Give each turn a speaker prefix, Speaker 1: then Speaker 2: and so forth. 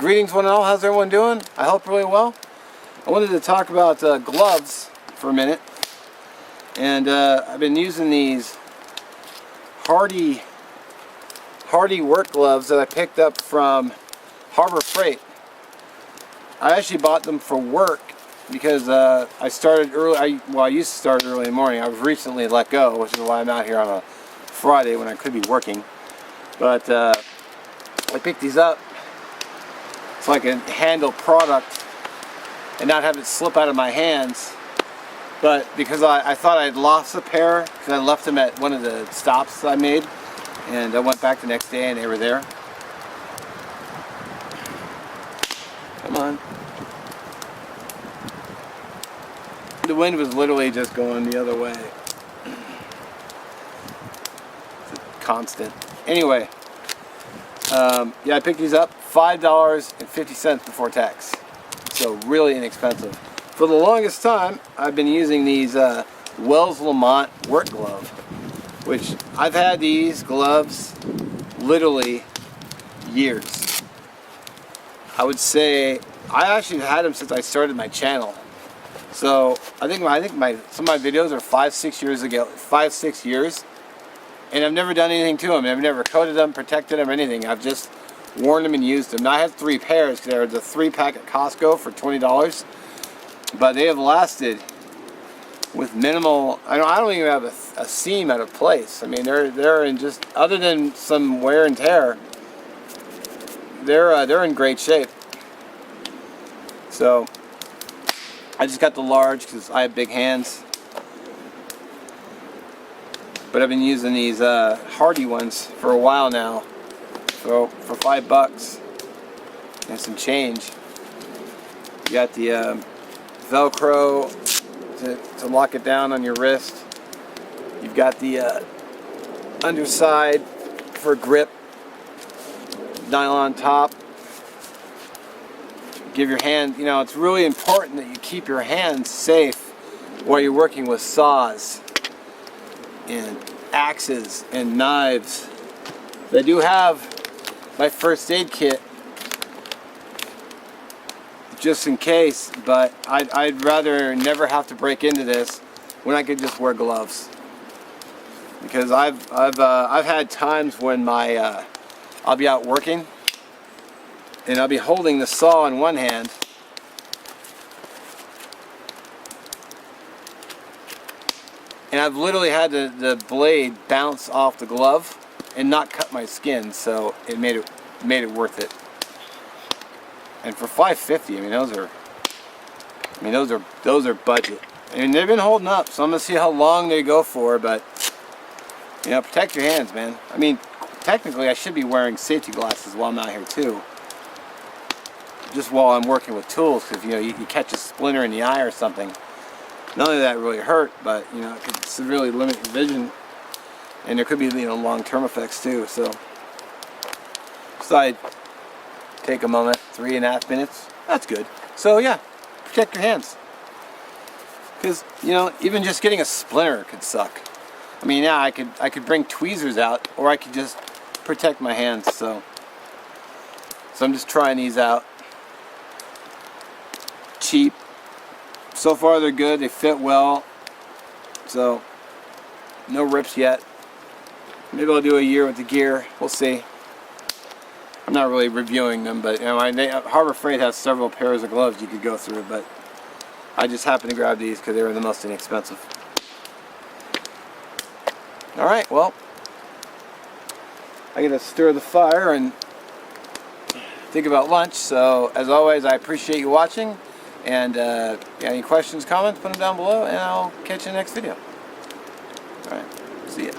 Speaker 1: Greetings one and all, how's everyone doing? I hope really well. I wanted to talk about gloves for a minute. And I've been using these Hardy work gloves that I picked up from Harbor Freight. I actually bought them for work because I started early. I used to start early in the morning. I was recently let go, which is why I'm out here on a Friday when I could be working. But I picked these up so I can handle product and not have it slip out of my hands. But because I thought I'd lost a pair, because I left them at one of the stops I made, and I went back the next day and they were there. Come on. The wind was literally just going the other way. It's constant. Anyway, yeah, I picked these up, $5.50 before tax. So really inexpensive. For the longest time, I've been using these Wells Lamont work glove, which I've had these gloves literally years. I would say I actually had them since I started my channel. So I think some of my videos are 5-6 years ago, 5-6 years, and I've never done anything to them. I've never coated them, protected them, or anything. I've just worn them and used them. Now I have 3 pairs. They're the 3-pack at Costco for $20, but they have lasted with minimal. I don't even have a seam out of place. I mean, they're in just, other than some wear and tear, they're in great shape. So I just got the large because I have big hands. But I've been using these Hardy ones for a while now. So for $5 and some change, you got the Velcro to lock it down on your wrist. You've got the underside for grip, nylon top. Give your hand, you know, it's really important that you keep your hands safe while you're working with saws and axes and knives. I do have my first aid kit just in case, but I'd rather never have to break into this when I could just wear gloves, because I've had times when I'll be out working and I'll be holding the saw in one hand and I've literally had the blade bounce off the glove and not cut my skin, so it made it worth it. And for $5.50, I mean those are budget. I mean, they've been holding up, so I'm gonna see how long they go for. But you know, protect your hands, man. I mean, technically, I should be wearing safety glasses while I'm out here too, just while I'm working with tools, because you know you catch a splinter in the eye or something. Not only that really hurt, but you know it could severely limit your vision, and there could be, you know, long-term effects too. So I'd take a moment, 3.5 minutes. That's good. So yeah, protect your hands, because you know even just getting a splinter could suck. I mean, yeah, I could bring tweezers out, or I could just protect my hands. So I'm just trying these out. Cheap. So far they're good. They fit well. So no rips yet. Maybe I'll do a year with the gear. We'll see. I'm not really reviewing them, but you know, Harbor Freight has several pairs of gloves you could go through, but I just happened to grab these because they were the most inexpensive. Alright, well, I gotta stir the fire and think about lunch. So as always, I appreciate you watching, and any questions, comments, put them down below, and I'll catch you in the next video. Alright, see ya.